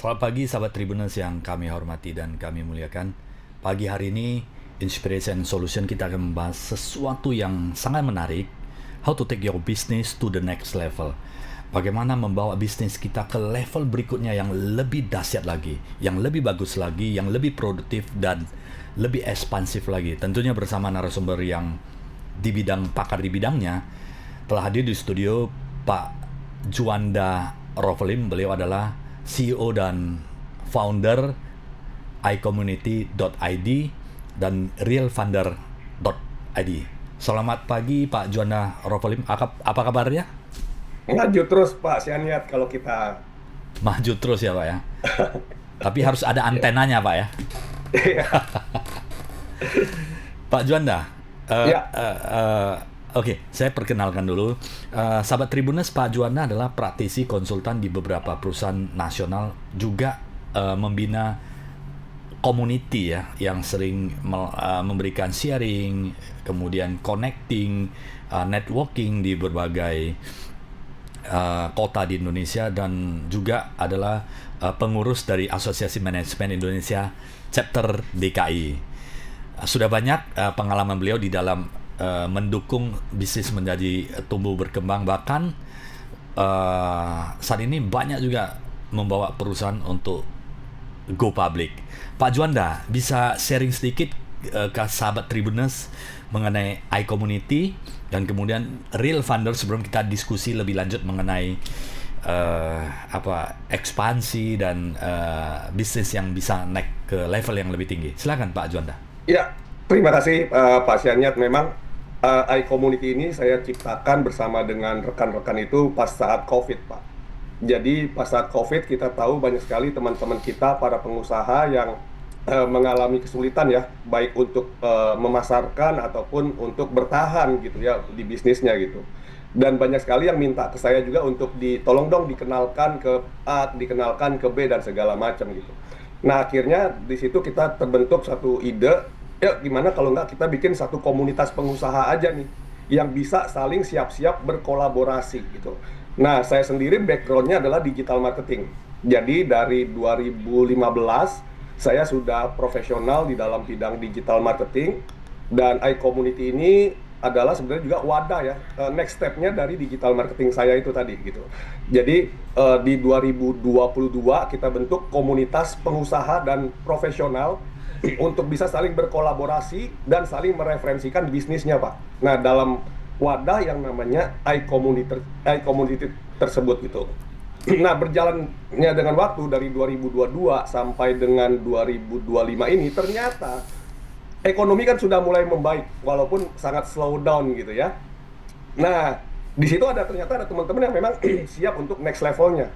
Selamat pagi sahabat Tribuners yang kami hormati dan kami muliakan. Pagi hari ini Inspiration Solution kita akan membahas sesuatu yang sangat menarik. How to take your business to the next level. Bagaimana membawa bisnis kita ke level berikutnya yang lebih dahsyat lagi, yang lebih bagus lagi, yang lebih produktif dan lebih ekspansif lagi. Tentunya bersama narasumber yang pakar di bidangnya. Telah hadir di studio Pak Juanda Rovelim. Beliau adalah CEO dan founder iCommunity.id dan realfunder.id. Selamat pagi Pak Juanda Rovelim. Apa kabarnya? Maju terus Pak Sianiat kalau kita. Maju terus ya Pak ya. Tapi harus ada antenanya Pak ya. Iya. Pak Juanda, Ya, oke, saya perkenalkan dulu. Sahabat Tribuners, Pak Juanda adalah praktisi konsultan di beberapa perusahaan nasional, juga membina community ya, yang sering memberikan sharing, kemudian connecting, networking di berbagai kota di Indonesia, dan juga adalah pengurus dari Asosiasi Manajemen Indonesia Chapter DKI. Sudah banyak pengalaman beliau di dalam mendukung bisnis menjadi tumbuh berkembang, bahkan saat ini banyak juga membawa perusahaan untuk go public. Pak Juanda, bisa sharing sedikit ke sahabat Tribuners mengenai iCommunity dan kemudian Real Funder sebelum kita diskusi lebih lanjut mengenai ekspansi dan bisnis yang bisa naik ke level yang lebih tinggi. Silakan Pak Juanda. ya. Terima kasih Pak Sianiat. Memang iCommunity ini saya ciptakan bersama dengan rekan-rekan itu pas saat COVID, Pak. Jadi pas saat COVID kita tahu banyak sekali teman-teman kita para pengusaha yang mengalami kesulitan ya, baik untuk memasarkan ataupun untuk bertahan gitu ya di bisnisnya gitu. Dan banyak sekali yang minta ke saya juga untuk ditolong dong dikenalkan ke A, dikenalkan ke B dan segala macam gitu. Nah, akhirnya di situ kita terbentuk satu ide, ya gimana kalau nggak kita bikin satu komunitas pengusaha aja nih, yang bisa saling siap-siap berkolaborasi gitu. Nah, saya sendiri backgroundnya adalah digital marketing. Jadi dari 2015, saya sudah profesional di dalam bidang digital marketing, dan iCommunity ini adalah sebenarnya juga wadah ya, next step-nya dari digital marketing saya itu tadi gitu. Jadi di 2022 kita bentuk komunitas pengusaha dan profesional untuk bisa saling berkolaborasi dan saling mereferensikan bisnisnya, Pak. Nah, dalam wadah yang namanya iCommunity tersebut gitu. Nah, berjalannya dengan waktu dari 2022 sampai dengan 2025 ini, ternyata ekonomi kan sudah mulai membaik walaupun sangat slow down gitu ya. Nah, di situ ternyata ada teman-teman yang memang siap untuk next levelnya.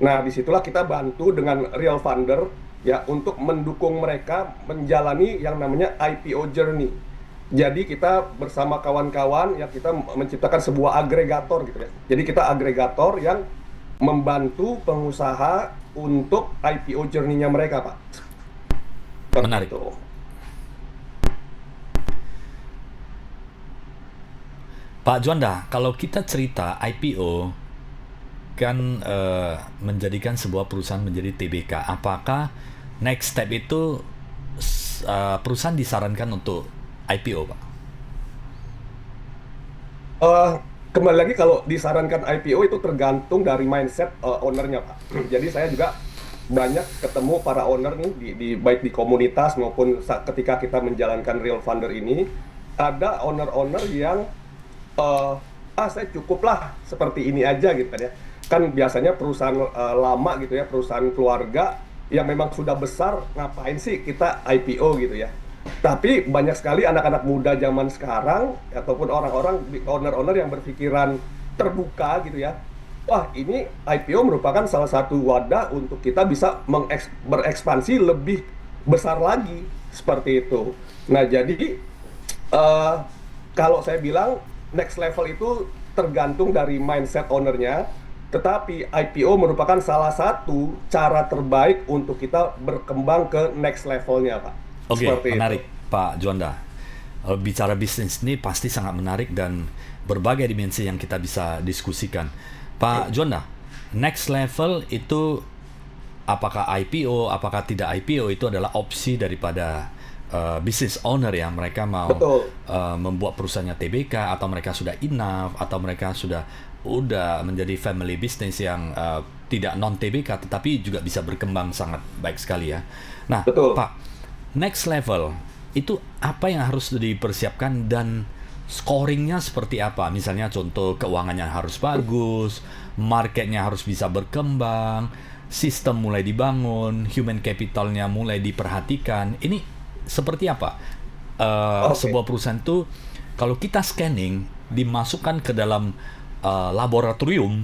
Nah, disitulah kita bantu dengan Real Funder ya untuk mendukung mereka menjalani yang namanya IPO journey. Jadi kita bersama kawan-kawan ya kita menciptakan sebuah agregator gitu ya. Jadi kita agregator yang membantu pengusaha untuk IPO journey-nya mereka, Pak. Seperti Menarik. itu. Pak Juanda, kalau kita cerita IPO kan menjadikan sebuah perusahaan menjadi TBK. Apakah next step itu perusahaan disarankan untuk IPO, Pak? Eh, Kembali lagi kalau disarankan IPO itu tergantung dari mindset ownernya, Pak. Jadi saya juga banyak ketemu para owner nih baik di komunitas maupun ketika kita menjalankan Real Funder ini, ada owner-owner yang saya cukuplah seperti ini aja gitu kan ya. Kan biasanya perusahaan lama gitu ya, perusahaan keluarga yang memang sudah besar, ngapain sih kita IPO gitu ya. Tapi banyak sekali anak-anak muda zaman sekarang ataupun orang-orang owner-owner yang berpikiran terbuka gitu ya. Wah, ini IPO merupakan salah satu wadah untuk kita bisa berekspansi lebih besar lagi seperti itu. Nah, jadi eh, kalau saya bilang next level itu tergantung dari mindset ownernya, tetapi IPO merupakan salah satu cara terbaik untuk kita berkembang ke next levelnya, Pak. Oke, Seperti itu. menarik Pak Juanda. Bicara bisnis ini pasti sangat menarik dan berbagai dimensi yang kita bisa diskusikan. Pak Juanda, next level itu apakah IPO, apakah tidak IPO itu adalah opsi daripada business owner ya. Mereka mau Betul. membuat perusahaannya TBK, atau mereka sudah enough, atau mereka udah menjadi family business yang tidak non TBK tetapi juga bisa berkembang sangat baik sekali ya. Nah, Betul. Pak, next level itu apa yang harus dipersiapkan dan scoringnya seperti apa? Misalnya contoh keuangannya harus bagus, marketnya harus bisa berkembang, sistem mulai dibangun, human capitalnya mulai diperhatikan. Ini seperti apa? Oke. Sebuah perusahaan itu kalau kita scanning dimasukkan ke dalam laboratorium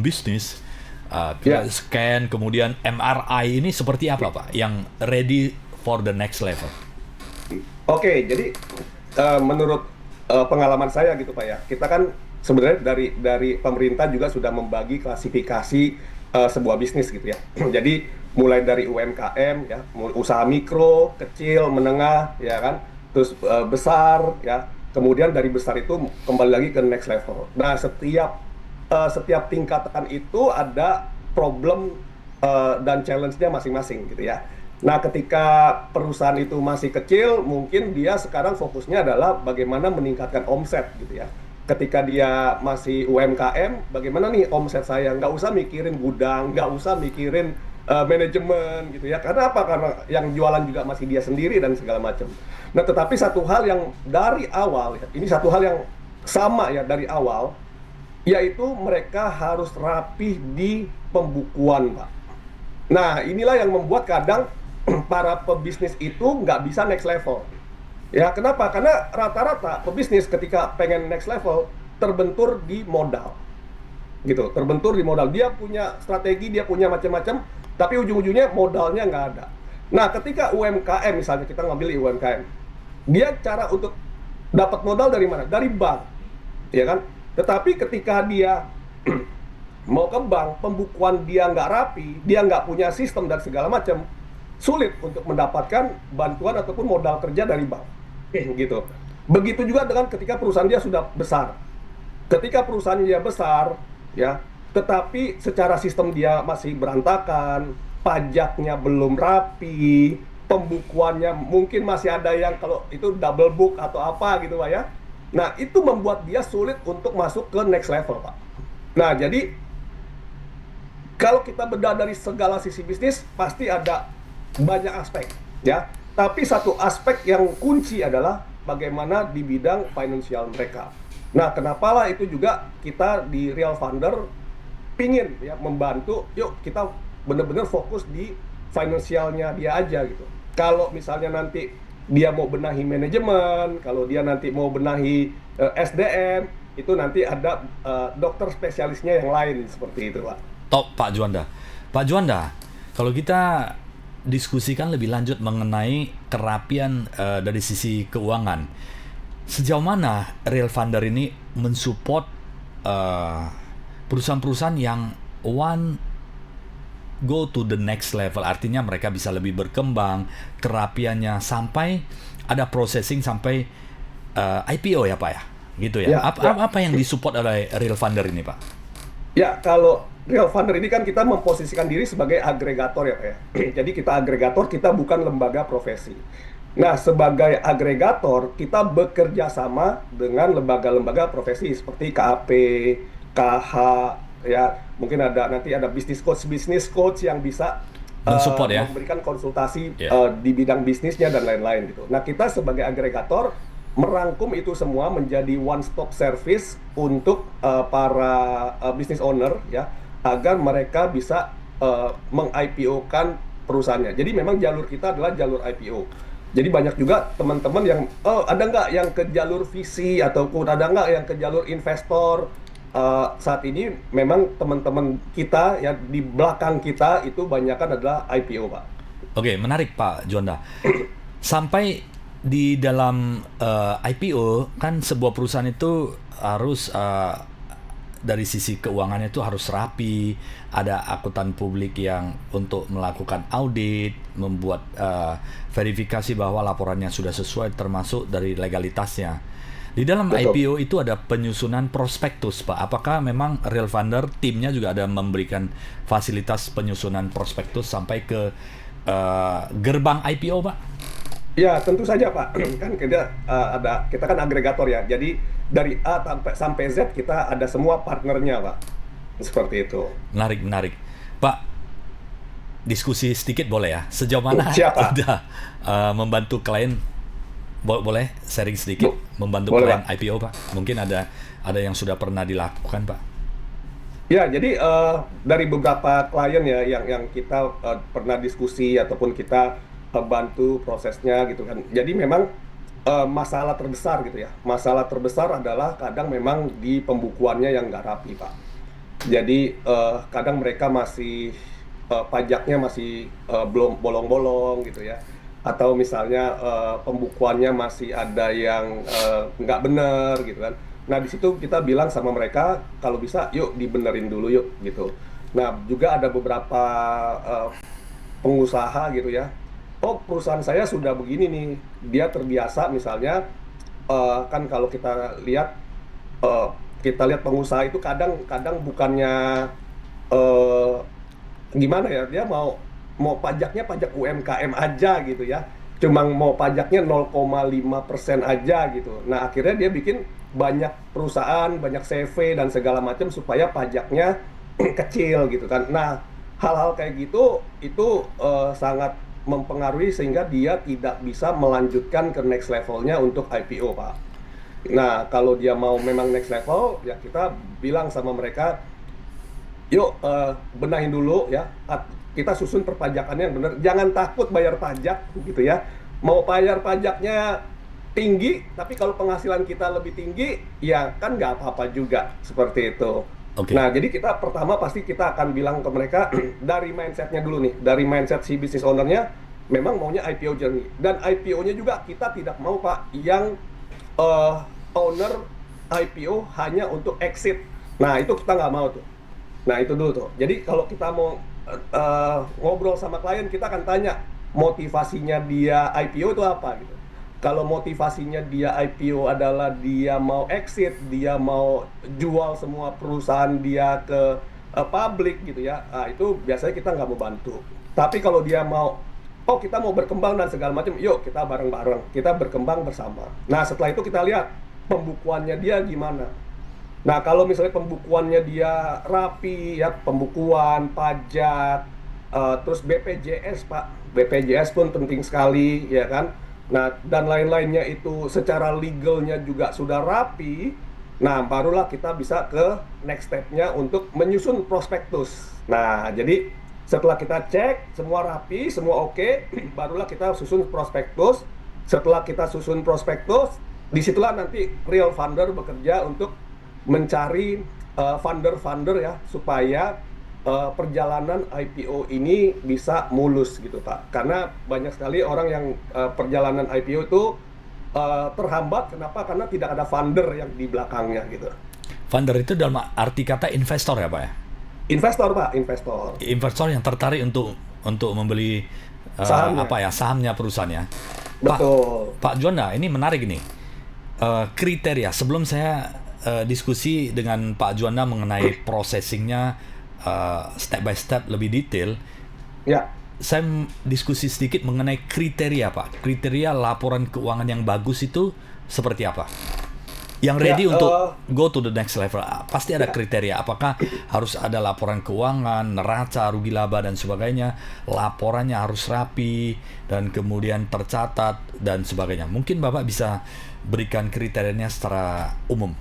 bisnis, kita Ya. scan kemudian MRI, ini seperti apa Pak yang ready for the next level? Oke, jadi menurut pengalaman saya gitu Pak ya, kita kan sebenarnya dari pemerintah juga sudah membagi klasifikasi sebuah bisnis gitu ya. Jadi mulai dari UMKM ya, usaha mikro, kecil, menengah ya kan, terus besar ya. Kemudian dari besar itu kembali lagi ke next level. Nah, setiap tingkatan itu ada problem dan challenge-nya masing-masing gitu ya. Nah, ketika perusahaan itu masih kecil, mungkin dia sekarang fokusnya adalah bagaimana meningkatkan omset gitu ya. Ketika dia masih UMKM, bagaimana nih omset saya? Nggak usah mikirin gudang, nggak usah mikirin manajemen gitu ya. Karena apa? Karena yang jualan juga masih dia sendiri dan segala macam. Nah, tetapi satu hal yang dari awal, ya, ini satu hal yang sama ya dari awal, yaitu mereka harus rapih di pembukuan, Pak. Nah, inilah yang membuat kadang para pebisnis itu nggak bisa next level. Ya, kenapa? Karena rata-rata pebisnis ketika pengen next level terbentur di modal. Gitu, terbentur di modal. Dia punya strategi, dia punya macam-macam, tapi ujung-ujungnya modalnya nggak ada. Nah, ketika UMKM misalnya kita ngambil di UMKM, dia cara untuk dapat modal dari mana? Dari bank, ya kan? Tetapi ketika dia mau ke bank, pembukuan dia nggak rapi, dia nggak punya sistem dan segala macam, sulit untuk mendapatkan bantuan ataupun modal kerja dari bank. Gitu. Begitu juga dengan ketika perusahaan dia sudah besar. Ketika perusahaan dia besar, ya, tetapi secara sistem dia masih berantakan, pajaknya belum rapi, pembukuannya mungkin masih ada yang kalau itu double book atau apa gitu Pak ya. Nah, itu membuat dia sulit untuk masuk ke next level, Pak. Nah, jadi kalau kita bedah dari segala sisi bisnis, pasti ada banyak aspek, ya. Tapi satu aspek yang kunci adalah bagaimana di bidang finansial mereka. Nah, kenapalah itu juga kita di Real Funder pingin ya membantu, yuk kita benar-benar fokus di finansialnya dia aja gitu. Kalau misalnya nanti dia mau benahi manajemen, kalau dia nanti mau benahi SDM, itu nanti ada dokter spesialisnya yang lain seperti itu, Pak. Top, Pak Juanda. Pak Juanda, kalau kita diskusikan lebih lanjut mengenai kerapian dari sisi keuangan, sejauh mana Real Funder ini mensupport perusahaan-perusahaan yang go to the next level, artinya mereka bisa lebih berkembang, kerapiannya sampai ada processing sampai IPO ya Pak ya, gitu ya. Ya, ya. Apa yang disupport oleh Real Funder ini Pak? Ya, kalau Real Funder ini kan kita memposisikan diri sebagai agregator ya Pak ya. Jadi kita agregator, kita bukan lembaga profesi. Nah, sebagai agregator, kita bekerja sama dengan lembaga-lembaga profesi seperti KAP, KH, ya mungkin nanti ada business coach yang bisa Mensupport ya. memberikan konsultasi Ya. di bidang bisnisnya dan lain-lain gitu. Nah, kita sebagai agregator merangkum itu semua menjadi one stop service untuk para business owner ya, agar mereka bisa meng-IPO-kan perusahaannya. Jadi memang jalur kita adalah jalur IPO. Jadi banyak juga teman-teman yang ada nggak yang ke jalur VC ataupun ada nggak yang ke jalur investor. Saat ini memang teman-teman kita ya di belakang kita itu banyakkan adalah IPO, Pak. Oke, menarik Pak Juanda. Sampai di dalam IPO kan sebuah perusahaan itu harus dari sisi keuangannya itu harus rapi, ada akuntan publik yang untuk melakukan audit, membuat verifikasi bahwa laporannya sudah sesuai termasuk dari legalitasnya. Di dalam Betul. IPO itu ada penyusunan prospektus, Pak. Apakah memang Real Funder timnya juga ada memberikan fasilitas penyusunan prospektus sampai ke gerbang IPO, Pak? Ya, tentu saja Pak. Kan kita kan agregator ya. Jadi dari A sampai Z kita ada semua partnernya Pak. Seperti itu. Menarik, menarik. Pak, diskusi sedikit boleh ya? Sejauh mana Siapa? udah membantu klien? Boleh sharing sedikit membantu Boleh klien Pak. IPO, Pak? Mungkin ada yang sudah pernah dilakukan, Pak. Ya, jadi dari beberapa klien ya yang kita pernah diskusi ataupun kita bantu prosesnya gitu kan. Jadi memang masalah terbesar gitu ya. Masalah terbesar adalah kadang memang di pembukuannya yang nggak rapi, Pak. Jadi kadang mereka masih pajaknya masih belum bolong-bolong gitu ya. Atau misalnya pembukuannya masih ada yang nggak benar gitu kan. Nah, di situ kita bilang sama mereka, kalau bisa yuk dibenerin dulu yuk gitu. Nah, juga ada beberapa eh, pengusaha gitu ya. Oh, perusahaan saya sudah begini nih. Dia terbiasa misalnya kan kalau eh, kita lihat pengusaha itu kadang-kadang bukannya eh, gimana ya, dia mau mau pajaknya pajak UMKM aja gitu ya, cuma mau pajaknya 0,5% aja gitu. Nah, akhirnya dia bikin banyak perusahaan, banyak CV dan segala macam supaya pajaknya kecil gitu kan. Nah, hal-hal kayak gitu itu sangat mempengaruhi sehingga dia tidak bisa melanjutkan ke next levelnya untuk IPO, Pak. Nah, kalau dia mau memang next level, ya kita bilang sama mereka, yuk benahin dulu ya. Kita susun perpajakannya yang benar. Jangan takut bayar pajak gitu ya. Mau bayar pajaknya tinggi, tapi kalau penghasilan kita lebih tinggi, ya kan nggak apa-apa juga seperti itu. Oke. Nah, jadi kita pertama pasti kita akan bilang ke mereka dari mindsetnya dulu nih, dari mindset si business ownernya, memang maunya IPO journey. Dan IPO-nya juga kita tidak mau Pak yang eh, owner IPO hanya untuk exit. Nah, itu kita nggak mau tuh. Nah, itu dulu tuh. Jadi kalau kita mau ngobrol sama klien, kita akan tanya motivasinya dia IPO itu apa gitu. Kalau motivasinya dia IPO adalah dia mau exit, dia mau jual semua perusahaan dia ke publik gitu ya, nah, itu biasanya kita nggak mau bantu. Tapi kalau dia mau, oh kita mau berkembang dan segala macam, yuk kita bareng-bareng, kita berkembang bersama. Nah, setelah itu kita lihat pembukuannya dia gimana. Nah, kalau misalnya pembukuannya dia rapi ya, pembukuan, pajak, terus BPJS, Pak. BPJS pun penting sekali, ya kan? Nah, dan lain-lainnya itu secara legalnya juga sudah rapi. Nah, barulah kita bisa ke next step-nya untuk menyusun prospektus. Nah, jadi setelah kita cek semua rapi, semua oke, barulah kita susun prospektus. Setelah kita susun prospektus, disitulah nanti real funder bekerja untuk mencari funder-funder ya supaya perjalanan IPO ini bisa mulus gitu Pak. Karena banyak sekali orang yang perjalanan IPO itu terhambat. Kenapa? Karena tidak ada funder yang di belakangnya gitu. Funder itu dalam arti kata investor ya, Pak ya? Investor Pak, investor. Investor yang tertarik untuk membeli Sahamnya. sahamnya perusahaannya. Pak Betul. Pak Juanda, ini menarik ini. Kriteria sebelum saya diskusi dengan Pak Juanda mengenai processingnya step by step lebih detail, Ya, saya diskusi sedikit mengenai kriteria Pak. Kriteria laporan keuangan yang bagus itu seperti apa? Yang ready ya, untuk go to the next level, pasti ada ya. kriteria. Apakah harus ada laporan keuangan, neraca, rugi laba dan sebagainya. Laporannya harus rapi dan kemudian tercatat dan sebagainya. Mungkin Bapak bisa berikan kriterianya secara umum.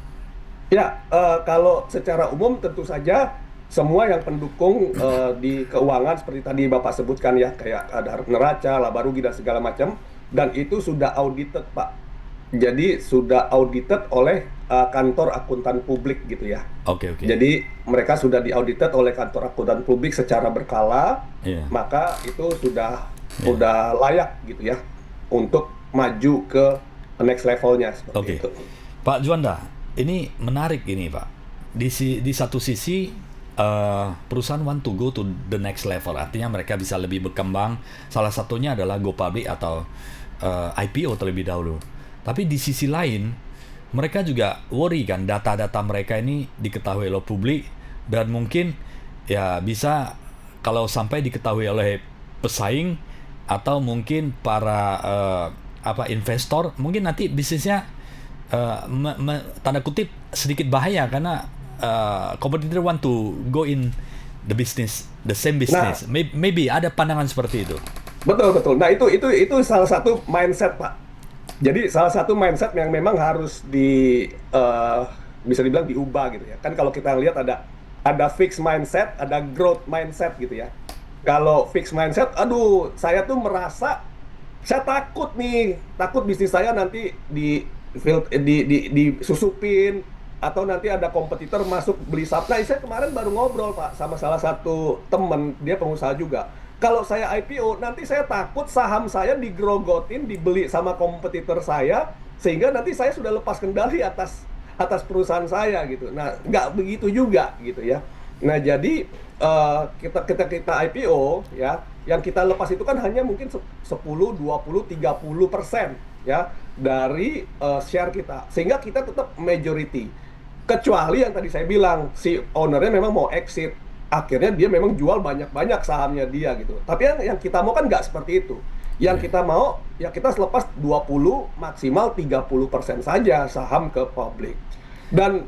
Ya, kalau secara umum tentu saja semua yang pendukung di keuangan seperti tadi Bapak sebutkan ya, kayak ada neraca, laba rugi dan segala macam, dan itu sudah audited Pak. Jadi sudah audited oleh kantor akuntan publik gitu ya. Oke, oke. Jadi mereka sudah diaudited oleh kantor akuntan publik secara berkala, Iya. maka itu sudah Iya. layak gitu ya untuk maju ke next levelnya seperti Oke. itu. Pak Juanda, ini menarik ini Pak. Di satu sisi perusahaan want to go to the next level, artinya mereka bisa lebih berkembang. Salah satunya adalah go public atau IPO terlebih dahulu. Tapi di sisi lain, mereka juga worry kan data-data mereka ini diketahui oleh publik, dan mungkin ya bisa kalau sampai diketahui oleh pesaing atau mungkin para investor, mungkin nanti bisnisnya tanda kutip sedikit bahaya karena competitor want to go in the same Nah, business. Maybe ada pandangan seperti itu. betul betul. Nah, itu salah satu mindset, Pak. Jadi salah satu mindset yang memang harus bisa dibilang diubah gitu ya. Kan kalau kita lihat ada fixed mindset, ada growth mindset gitu ya. Kalau fixed mindset, aduh, saya tuh merasa saya takut nih, takut bisnis saya nanti disusupin atau nanti ada kompetitor masuk beli saham. Nah, saya kemarin baru ngobrol Pak sama salah satu temen, dia pengusaha juga. Kalau saya IPO, nanti saya takut saham saya digrogotin, dibeli sama kompetitor saya, sehingga nanti saya sudah lepas kendali atas atas perusahaan saya gitu. Nah, nggak begitu juga gitu ya. Nah, jadi kita IPO ya, yang kita lepas itu kan hanya mungkin 10, 20, 30% ya dari share kita. Sehingga kita tetap majority. Kecuali yang tadi saya bilang, si ownernya memang mau exit. Akhirnya dia memang jual banyak-banyak sahamnya dia gitu. Tapi yang kita mau kan nggak seperti itu. Yang kita mau, ya kita selepas 20 maksimal 30% saja saham ke publik. Dan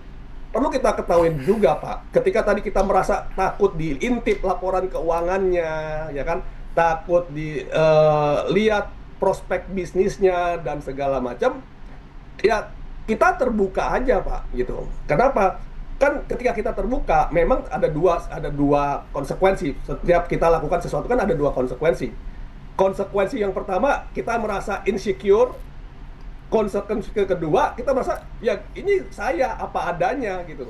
perlu kita ketahui juga Pak, ketika tadi kita merasa takut diintip laporan keuangannya, ya kan, takut dilihat prospek bisnisnya dan segala macam, ya kita terbuka aja Pak, gitu. Kenapa? Kan ketika kita terbuka, memang ada dua konsekuensi. Setiap kita lakukan sesuatu kan ada dua konsekuensi. Konsekuensi yang pertama, kita merasa insecure. Konsekuensi kedua, kita merasa ya ini saya apa adanya gitu.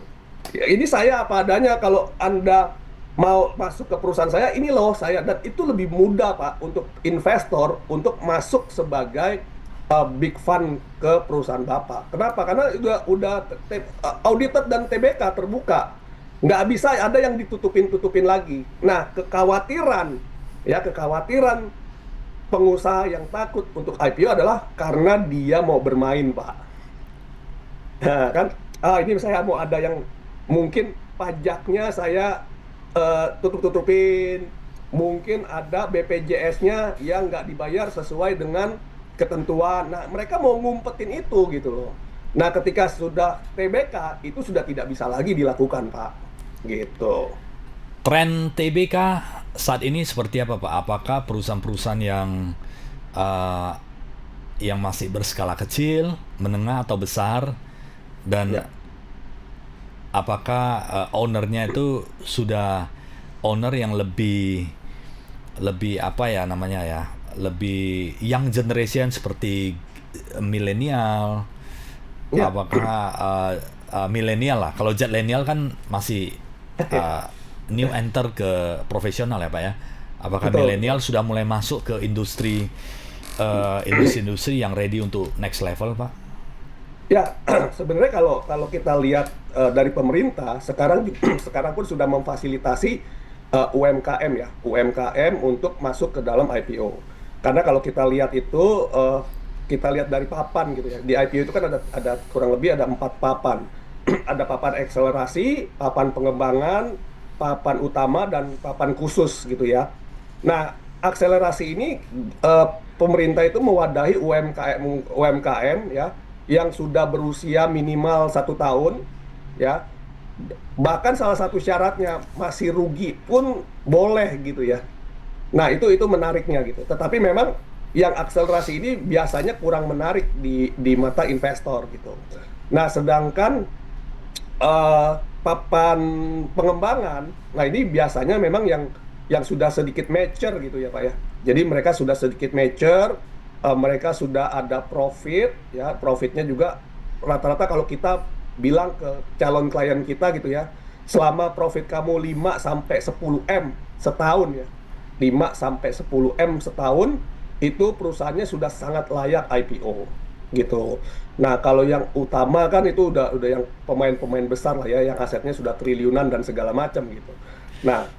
Ya, ini saya apa adanya. Kalau Anda mau masuk ke perusahaan saya, ini loh saya. Dan itu lebih mudah Pak untuk investor untuk masuk sebagai big fund ke perusahaan Bapak. Kenapa? Karena udah audited dan TBK terbuka. Nggak bisa ada yang ditutupin lagi. Nah, kekhawatiran pengusaha yang takut untuk IPO adalah karena dia mau bermain, Pak. Nah, kan, ini saya mau ada yang mungkin pajaknya saya tutup-tutupin, mungkin ada BPJS-nya yang nggak dibayar sesuai dengan ketentuan. Nah, mereka mau ngumpetin itu gitu loh. Nah, ketika sudah TBK, itu sudah tidak bisa lagi dilakukan, Pak. Gitu. Tren TBK saat ini seperti apa Pak? Apakah perusahaan-perusahaan uh, yang masih berskala kecil, menengah atau besar, dan Ya. apakah ownernya itu sudah owner yang lebih lebih apa ya namanya ya, lebih young generation seperti milenial? Ya. Apakah milenial lah? Kalau milenial kan masih uh, new enter ke profesional ya Pak ya. Apakah Betul. milenial sudah mulai masuk ke industri yang ready untuk next level Pak? Ya, sebenarnya kalau kalau kita lihat dari pemerintah sekarang sekarang pun sudah memfasilitasi UMKM ya, UMKM untuk masuk ke dalam IPO. Karena kalau kita lihat itu kita lihat dari papan gitu ya. Di IPO itu kan ada kurang lebih ada 4 papan. Ada papan akselerasi, papan pengembangan, papan utama dan papan khusus gitu ya. Nah, akselerasi ini pemerintah itu mewadahi UMKM ya yang sudah berusia minimal 1 tahun ya. Bahkan salah satu syaratnya masih rugi pun boleh gitu ya. Nah, itu menariknya gitu. Tetapi memang yang akselerasi ini biasanya kurang menarik di mata investor gitu. Nah, sedangkan papan pengembangan, nah ini biasanya memang yang sudah sedikit mature gitu ya Pak ya. Jadi mereka sudah sedikit mature, mereka sudah ada profit ya, profitnya juga rata-rata kalau kita bilang ke calon klien kita gitu ya, selama profit kamu 5 sampai 10 M setahun ya. 5 sampai 10 M setahun itu perusahaannya sudah sangat layak IPO gitu. Nah, kalau yang utama kan itu udah yang pemain-pemain besar lah ya, yang asetnya sudah triliunan dan segala macam gitu. Nah,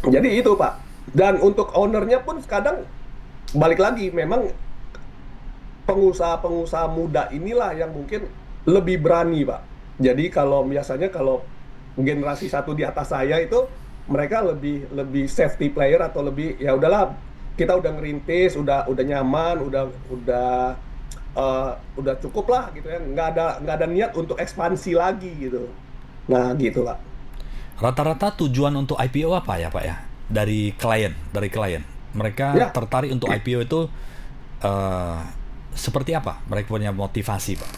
jadi itu Pak. Dan untuk ownernya pun kadang balik lagi memang pengusaha-pengusaha muda inilah yang mungkin lebih berani, Pak. Jadi kalau biasanya kalau generasi satu di atas saya itu mereka lebih lebih safety player atau lebih ya udahlah kita udah ngerintis, udah nyaman, udah cukup lah gitu ya. Nggak ada niat untuk ekspansi lagi gitu. Nah, gitu, Pak. Rata-rata tujuan untuk IPO apa ya Pak ya? Dari klien. Mereka Ya, tertarik untuk IPO itu eh, seperti apa? Mereka punya motivasi Pak.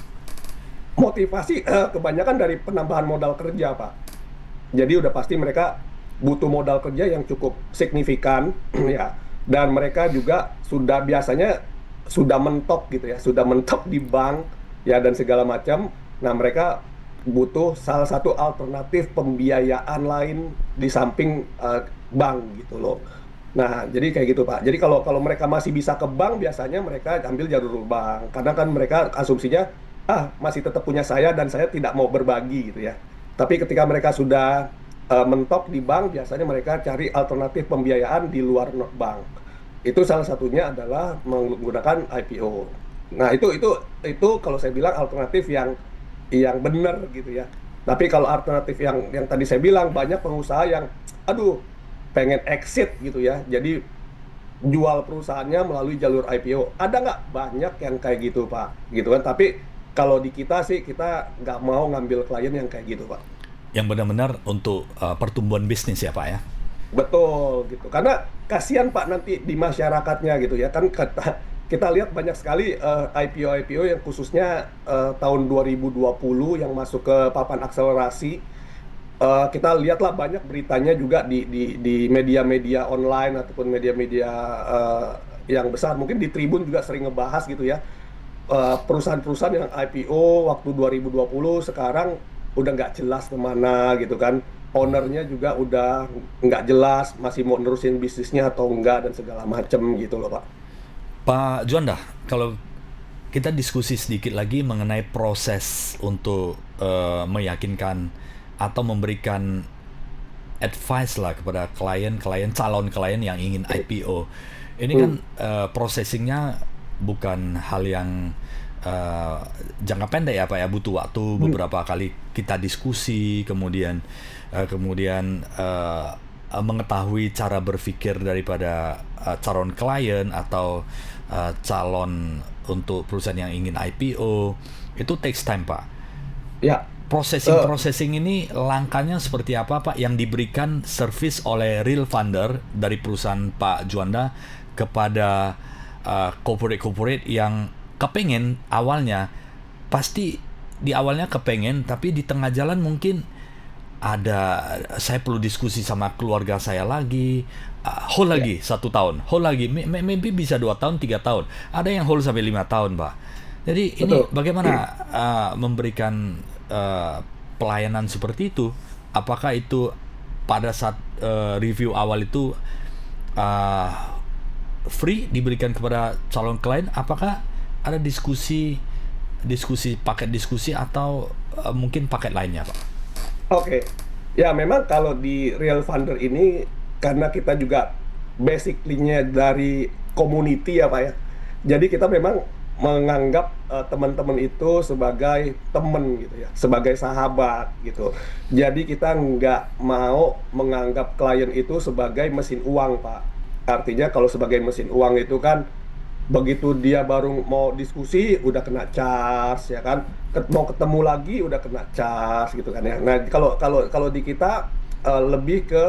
motivasi kebanyakan dari penambahan modal kerja, Pak. Jadi udah pasti mereka butuh modal kerja yang cukup signifikan ya. Dan mereka juga sudah biasanya sudah mentok gitu ya, sudah mentok di bank ya dan segala macam. Nah, mereka butuh salah satu alternatif pembiayaan lain di samping bank gitu loh. Nah, jadi kayak gitu, Pak. Jadi kalau kalau mereka masih bisa ke bank, biasanya mereka ambil jalur bank. Karena kan mereka asumsinya, masih tetap punya saya dan saya tidak mau berbagi gitu ya. Tapi ketika mereka sudah mentok di bank, biasanya mereka cari alternatif pembiayaan di luar bank. Itu salah satunya adalah menggunakan IPO. Nah, itu kalau saya bilang alternatif yang benar gitu ya. Tapi kalau alternatif yang tadi saya bilang banyak pengusaha yang aduh pengen exit gitu ya. Jadi jual perusahaannya melalui jalur IPO. Ada nggak? Banyak yang kayak gitu, Pak. Gitu kan. Tapi kalau di kita sih kita nggak mau ngambil klien yang kayak gitu, Pak. Yang benar-benar untuk pertumbuhan bisnis ya Pak ya. Betul gitu. Karena kasihan Pak nanti di masyarakatnya gitu ya. Kan kita lihat banyak sekali IPO-IPO yang khususnya tahun 2020 yang masuk ke papan akselerasi. Kita lihatlah banyak beritanya juga di media-media online ataupun media-media yang besar. Mungkin di Tribun juga sering ngebahas gitu ya. Perusahaan-perusahaan yang IPO waktu 2020 sekarang udah nggak jelas kemana gitu kan. Ownernya juga udah nggak jelas, masih mau nerusin bisnisnya atau enggak dan segala macem gitu loh, Pak. Pak Juanda, kalau kita diskusi sedikit lagi mengenai proses untuk meyakinkan atau memberikan advice lah kepada calon klien yang ingin IPO. Ini kan Hmm, processingnya bukan hal yang eh, jangka pendek ya Pak ya, butuh waktu hmm, beberapa kali kita diskusi, kemudian mengetahui cara berpikir daripada calon klien atau calon untuk perusahaan yang ingin IPO, itu takes time Pak. ya, eh, Processing ini langkahnya seperti apa Pak yang diberikan service oleh real funder dari perusahaan Pak Juanda kepada corporate yang kepengen awalnya, pasti di awalnya kepengen tapi di tengah jalan mungkin ada, saya perlu diskusi sama keluarga saya lagi, hold ya, lagi 1 tahun, hold lagi maybe bisa 2 tahun 3 tahun, ada yang hold sampai 5 tahun Pak. Jadi ini betul. bagaimana memberikan pelayanan seperti itu? Apakah itu pada saat review awal itu uh, free diberikan kepada calon klien? Apakah ada diskusi paket diskusi atau mungkin paket lainnya Pak? Oke, ya memang kalau di real funder ini karena kita juga basically-nya dari community ya Pak ya. Jadi kita memang menganggap teman-teman itu sebagai teman gitu ya, sebagai sahabat gitu. Jadi kita nggak mau menganggap klien itu sebagai mesin uang Pak. Artinya kalau sebagai mesin uang itu kan begitu dia baru mau diskusi udah kena charge ya kan. Mau ketemu lagi udah kena charge gitu kan ya. Nah, kalau kalau kalau di kita lebih ke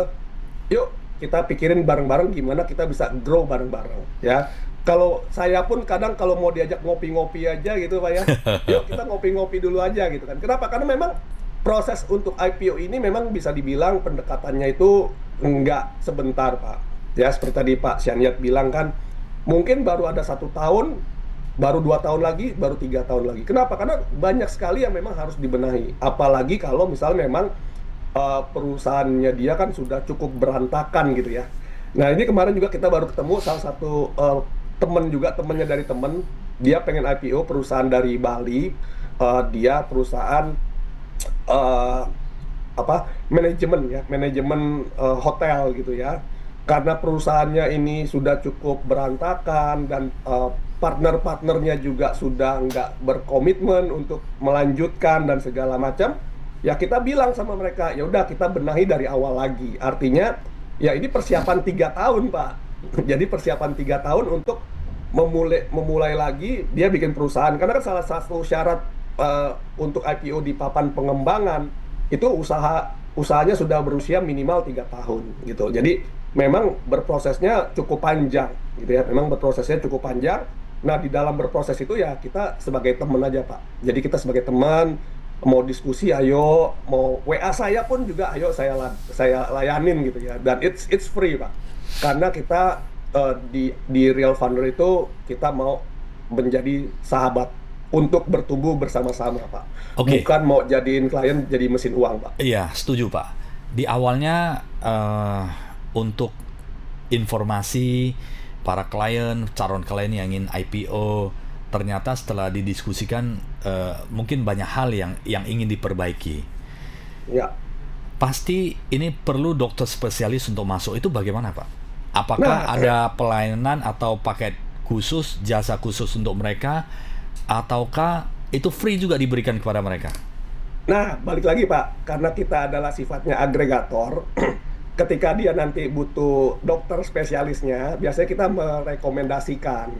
yuk kita pikirin bareng-bareng gimana kita bisa grow bareng-bareng ya. Kalau saya pun kadang kalau mau diajak ngopi-ngopi aja gitu Pak ya, yuk kita ngopi-ngopi dulu aja gitu kan. Kenapa? Karena memang proses untuk IPO ini memang bisa dibilang pendekatannya itu nggak sebentar Pak. Ya seperti tadi Pak Syaniat bilang kan, mungkin baru ada 1 tahun, baru 2 tahun lagi, baru 3 tahun lagi. Kenapa? Karena banyak sekali yang memang harus dibenahi. Apalagi kalau misalnya memang perusahaannya dia kan sudah cukup berantakan gitu ya. Nah ini kemarin juga kita baru ketemu salah satu temen juga, temennya dari temen, dia pengen IPO perusahaan dari Bali. Dia perusahaan eh, apa manajemen ya, manajemen hotel gitu ya. Karena perusahaannya ini sudah cukup berantakan dan partner-partnernya juga sudah nggak berkomitmen untuk melanjutkan dan segala macam, ya kita bilang sama mereka, ya udah kita benahi dari awal lagi. Artinya, ya ini persiapan 3 tahun, Pak. Jadi persiapan 3 tahun untuk memulai lagi dia bikin perusahaan. Karena kan salah satu syarat untuk IPO di papan pengembangan itu usahanya sudah berusia minimal 3 tahun gitu. Jadi memang berprosesnya cukup panjang gitu ya. Memang berprosesnya cukup panjang. Nah, di dalam berproses itu ya kita sebagai teman aja, Pak. Jadi kita sebagai teman mau diskusi ayo, mau WA saya pun juga ayo saya layanin gitu ya. Dan it's free, Pak. Karena kita di Real Founder itu kita mau menjadi sahabat untuk bertumbuh bersama-sama, Pak. Oke. Bukan mau jadiin klien jadi mesin uang, Pak. Iya, setuju Pak. Di awalnya untuk informasi para klien, calon klien yang ingin IPO, ternyata setelah didiskusikan mungkin banyak hal yang ingin diperbaiki. Ya. Pasti ini perlu dokter spesialis untuk masuk. Itu bagaimana Pak? Apakah ada pelayanan atau paket khusus, jasa khusus untuk mereka, ataukah itu free juga diberikan kepada mereka? Nah, balik lagi Pak, karena kita adalah sifatnya agregator, ketika dia nanti butuh dokter spesialisnya, biasanya kita merekomendasikan.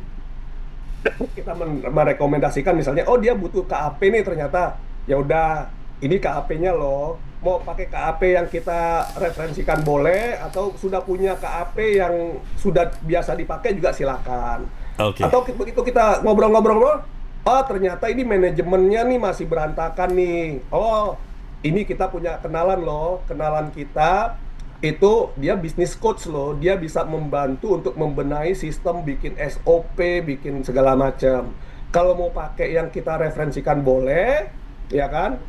Kita merekomendasikan misalnya, oh dia butuh KAP nih ternyata, ya udah ini KAP-nya loh, mau pakai KAP yang kita referensikan boleh, atau sudah punya KAP yang sudah biasa dipakai juga silakan. Oke. Atau begitu kita ngobrol-ngobrol, oh ternyata ini manajemennya nih masih berantakan nih. Oh ini kita punya kenalan loh, kenalan kita itu dia bisnis coach loh, dia bisa membantu untuk membenahi sistem, bikin SOP, bikin segala macam. Kalau mau pakai yang kita referensikan boleh, ya kan?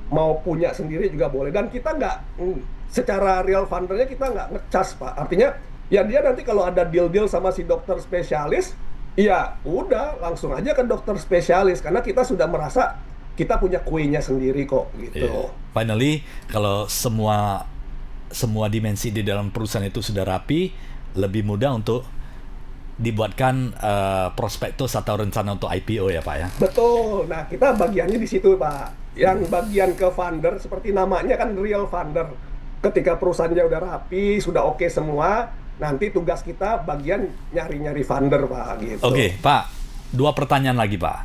Mau punya sendiri juga boleh. Dan kita nggak, secara Real Foundernya kita nggak ngecas, Pak. Artinya, ya dia nanti kalau ada deal-deal sama si dokter spesialis, ya udah langsung aja ke dokter spesialis. Karena kita sudah merasa kita punya kuenya sendiri kok, gitu. Yeah. Finally, kalau semua dimensi di dalam perusahaan itu sudah rapi, lebih mudah untuk dibuatkan prospektus atau rencana untuk IPO ya Pak ya? Betul. Nah, kita bagiannya di situ, Pak. Yang bagian ke founder, seperti namanya kan Real Founder. Ketika perusahaannya udah rapi, sudah oke semua, nanti tugas kita bagian nyari-nyari founder, Pak. Gitu. Oke, Pak. 2 pertanyaan lagi, Pak.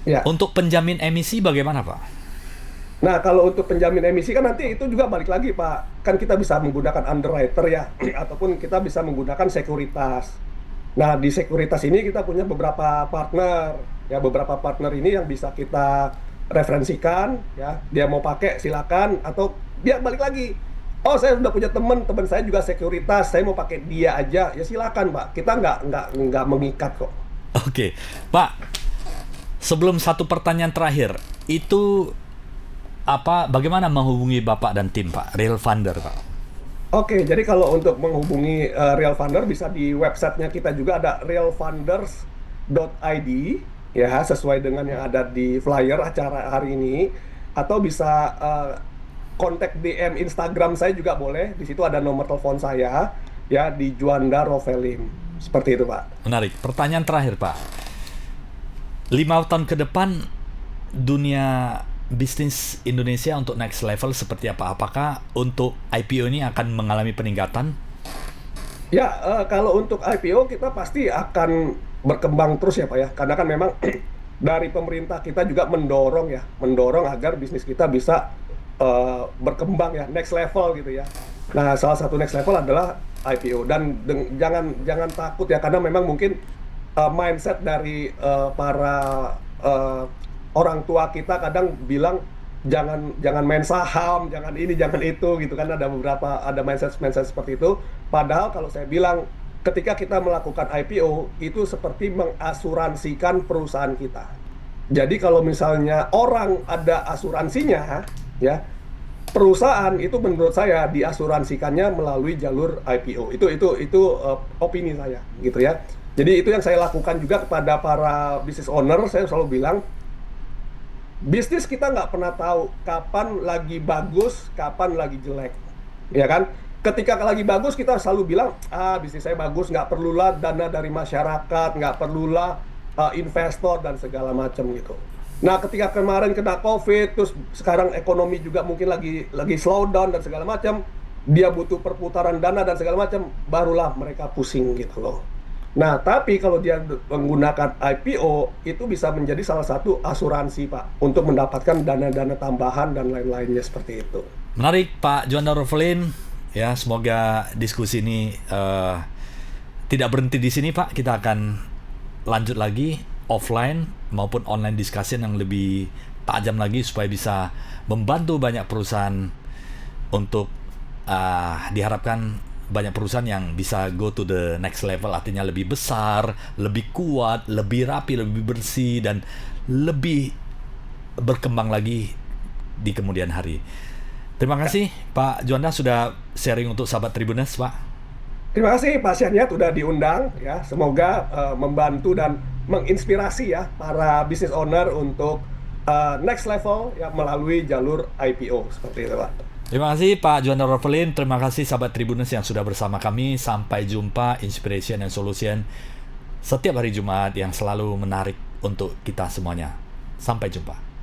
Ya. Untuk penjamin emisi bagaimana, Pak? Nah, kalau untuk penjamin emisi kan nanti itu juga balik lagi, Pak. Kan kita bisa menggunakan underwriter ya, ataupun kita bisa menggunakan sekuritas. Nah, di sekuritas ini kita punya beberapa partner. Ya, beberapa partner ini yang bisa kita referensikan, ya. Dia mau pakai silakan, atau dia balik lagi. Oh, saya sudah punya teman saya juga sekuritas, saya mau pakai dia aja, ya silakan, Pak. Kita nggak mengikat kok. Oke, Pak. Sebelum satu pertanyaan terakhir, itu bagaimana menghubungi Bapak dan tim, Pak? Real Founder, Pak. Oke, jadi kalau untuk menghubungi Real Founder bisa di websitenya kita juga ada realfounders.id, ya sesuai dengan yang ada di flyer acara hari ini, atau bisa kontak DM Instagram saya juga boleh. Di situ ada nomor telepon saya, ya di Juanda Rovelim. Seperti itu, Pak. Menarik. Pertanyaan terakhir, Pak. 5 tahun ke depan dunia bisnis Indonesia untuk next level seperti apa? Apakah untuk IPO ini akan mengalami peningkatan? Ya, kalau untuk IPO kita pasti akan berkembang terus ya Pak ya. Karena kan memang dari pemerintah kita juga mendorong agar bisnis kita bisa berkembang ya, next level gitu ya. Nah, salah satu next level adalah IPO. Dan jangan takut ya, karena memang mungkin mindset dari para orang tua kita kadang bilang jangan main saham, jangan ini, jangan itu gitu kan, ada mindset seperti itu. Padahal kalau saya bilang ketika kita melakukan IPO itu seperti mengasuransikan perusahaan kita. Jadi kalau misalnya orang ada asuransinya ya, perusahaan itu menurut saya diasuransikannya melalui jalur IPO. Itu opini saya gitu ya. Jadi itu yang saya lakukan juga kepada para business owner. Saya selalu bilang, bisnis kita nggak pernah tahu kapan lagi bagus, kapan lagi jelek, ya kan? Ketika lagi bagus kita selalu bilang, bisnis saya bagus, nggak perlulah dana dari masyarakat, nggak perlulah investor dan segala macam gitu. Nah, ketika kemarin kena COVID, terus sekarang ekonomi juga mungkin lagi slow down dan segala macam, dia butuh perputaran dana dan segala macam, barulah mereka pusing gitu loh. Nah, tapi kalau dia menggunakan IPO, itu bisa menjadi salah satu asuransi, Pak, untuk mendapatkan dana-dana tambahan dan lain-lainnya seperti itu. Menarik, Pak Juanda Rovelin. Ya, semoga diskusi ini tidak berhenti di sini, Pak. Kita akan lanjut lagi offline maupun online discussion yang lebih tajam lagi supaya bisa membantu banyak perusahaan untuk diharapkan banyak perusahaan yang bisa go to the next level, artinya lebih besar, lebih kuat, lebih rapi, lebih bersih, dan lebih berkembang lagi di kemudian hari. Terima kasih Pak Juanda sudah sharing untuk sahabat Tribuners, Pak. Terima kasih Pak Syahniat sudah diundang ya. Semoga membantu dan menginspirasi ya para business owner untuk next level ya melalui jalur IPO seperti itu, Pak. Terima kasih Pak Juanda Rovelin. Terima kasih sahabat Tribuners yang sudah bersama kami. Sampai jumpa Inspiration and Solution setiap hari Jumat yang selalu menarik untuk kita semuanya. Sampai jumpa.